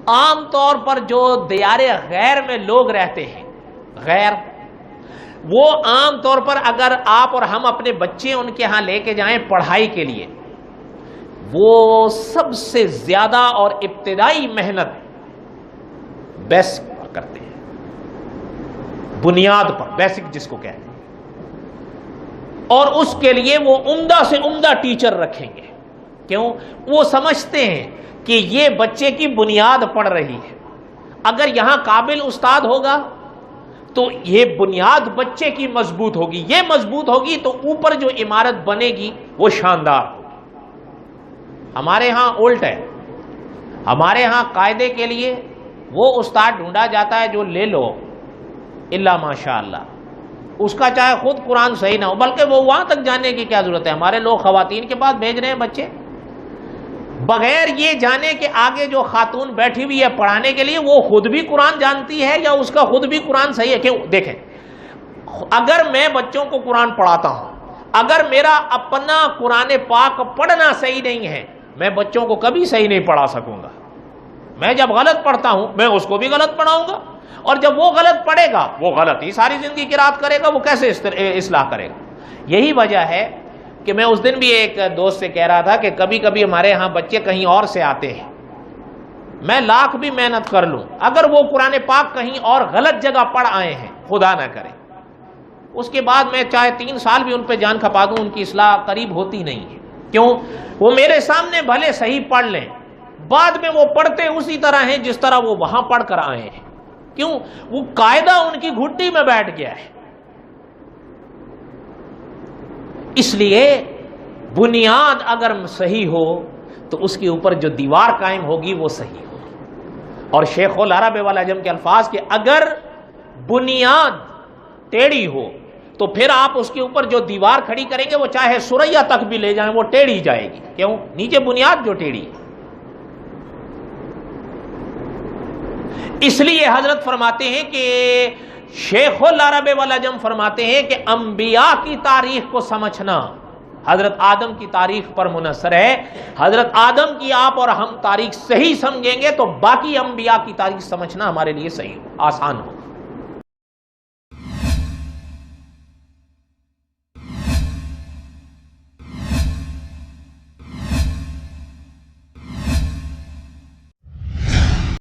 عام طور پر جو دیار غیر میں لوگ رہتے ہیں، غیر، وہ عام طور پر اگر آپ اور ہم اپنے بچے ان کے ہاں لے کے جائیں پڑھائی کے لیے، وہ سب سے زیادہ اور ابتدائی محنت بیسک پر کرتے ہیں، بنیاد پر، بیسک جس کو کہتے ہیں، اور اس کے لیے وہ عمدہ سے عمدہ ٹیچر رکھیں گے۔ کیوں؟ وہ سمجھتے ہیں کہ یہ بچے کی بنیاد پڑ رہی ہے، اگر یہاں قابل استاد ہوگا تو یہ بنیاد بچے کی مضبوط ہوگی، یہ مضبوط ہوگی تو اوپر جو عمارت بنے گی وہ شاندار ہوگی۔ ہمارے ہاں الٹ ہے، ہمارے ہاں قاعدے کے لیے وہ استاد ڈھونڈا جاتا ہے جو لے لو الا ماشاء اللہ، اس کا چاہے خود قرآن صحیح نہ ہو، بلکہ وہ وہاں تک جانے کی کیا ضرورت ہے؟ ہمارے لوگ خواتین کے پاس بھیج رہے ہیں بچے بغیر یہ جانے کہ آگے جو خاتون بیٹھی ہوئی ہے پڑھانے کے لیے وہ خود بھی قرآن جانتی ہے یا اس کا خود بھی قرآن صحیح ہے۔ کیوں؟ دیکھیں، اگر میں بچوں کو قرآن پڑھاتا ہوں، اگر میرا اپنا قرآن پاک پڑھنا صحیح نہیں ہے، میں بچوں کو کبھی صحیح نہیں پڑھا سکوں گا۔ میں جب غلط پڑھتا ہوں میں اس کو بھی غلط پڑھاؤں گا، اور جب وہ غلط پڑھے گا، وہ غلط ہی ساری زندگی قرات کرے گا، وہ کیسے اصلاح کرے گا؟ یہی وجہ ہے کہ میں اس دن بھی ایک دوست سے کہہ رہا تھا کہ کبھی کبھی ہمارے ہاں بچے کہیں اور سے آتے ہیں، میں لاکھ بھی محنت کر لوں، اگر وہ قرآن پاک کہیں اور غلط جگہ پڑھ آئے ہیں، خدا نہ کرے، اس کے بعد میں چاہے 3 سال بھی ان پہ جان کھپا دوں، ان کی اصلاح قریب ہوتی نہیں ہے۔ کیوں؟ وہ میرے سامنے بھلے صحیح پڑھ لیں، بعد میں وہ پڑھتے اسی طرح ہیں جس طرح وہ وہاں پڑھ کر آئے ہیں۔ کیوں؟ وہ قاعدہ ان کی گھٹی میں بیٹھ گیا ہے۔ اس لیے بنیاد اگر صحیح ہو تو اس کے اوپر جو دیوار قائم ہوگی وہ صحیح ہوگی۔ اور شیخ العرب والعجم کے الفاظ کہ اگر بنیاد ٹیڑھی ہو تو پھر آپ اس کے اوپر جو دیوار کھڑی کریں گے وہ چاہے سریا تک بھی لے جائیں وہ ٹیڑھی جائے گی۔ کیوں؟ نیچے بنیاد جو ٹیڑھی ہے۔ اس لیے حضرت فرماتے ہیں کہ شیخ العرب والعجم فرماتے ہیں کہ انبیاء کی تاریخ کو سمجھنا حضرت آدم کی تاریخ پر منحصر ہے۔ حضرت آدم کی آپ اور ہم تاریخ صحیح سمجھیں گے تو باقی انبیاء کی تاریخ سمجھنا ہمارے لیے صحیح ہو، آسان ہو۔